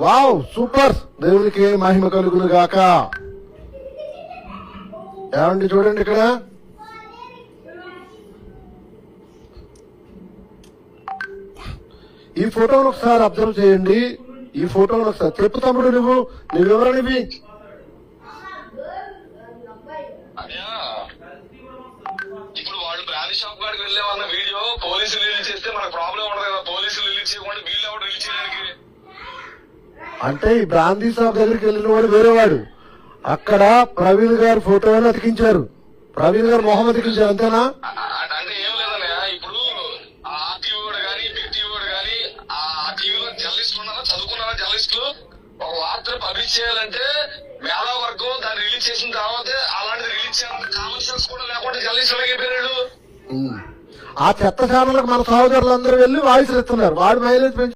Wow, super. దేవునికి మహిమ కలుగును గాక. ఏమండి చూడండి ఇక్కడ ఈ ఫోటోను ఒకసారి అబ్జర్వ్ చేయండి. ఈ ఫోటోను ఒకసారి చెప్పు తమ్ముడు, నువ్వు నీ వివరణవి. ఇప్పుడు వాళ్ళు బ్రాండ్ షాప్ కాడికి వెళ్ళేవన్న వీడియో పోలీసులు రిలీజ్ చేస్తే మనకు ప్రాబ్లం ఉండదు కదా. పోలీసులు రిలీజ్ చేయకుండా వీళ్ళు ఎవరు రిలీజ్ చేయడానికి? అంటే ఈ బ్రాందీ షాప్ దగ్గరికి వెళ్ళిన వాడు వేరేవాడు. అక్కడ ప్రవీణ్ గారి ఫోటోని అతికించారు, ప్రవీణ్ గారు మొహం అతికించారు, అంతేనా? అంటే ఏం లేదన్నయ్య, ఇప్పుడు ఆ టీవీ వాడు కానీ బిగ్ టీవీ వాడు కానీ ఆ టీవీలో జర్నలిస్టులు ఉన్నారా, చదువుకున్నారా జర్నలిస్టులు? ఒక వార్త పబ్లిష్ చేయాలంటే మేధావర్గం దాన్ని రిలీజ్ చేసిన తర్వాతే అలాంటిది రిలీజ్ చేయాలంటే కామన్ సెన్స్ కూడా లేకుండా జర్నలిస్టులు అయిపోయాడు. ఆ చెత్త ఛానళ్ళకి మన సహోదరులందరూ వెళ్ళి వాయిస్ ఇస్తున్నారు. వాడు మైలేజ్ పెంచు